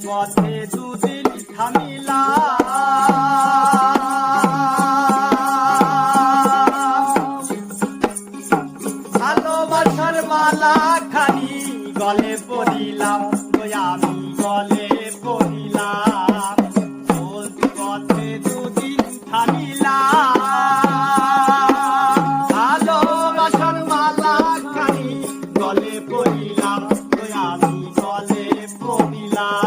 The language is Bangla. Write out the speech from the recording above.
পথে দুদিন থামিলা ভালোবাসার মালা খানি গলে পড়িলাম আমি গলে পড়িলাম পথে দুদিন থামিলাম ভালোবাসার মালা খানি গলে পড়িলাম আমি গলে পড়িলাম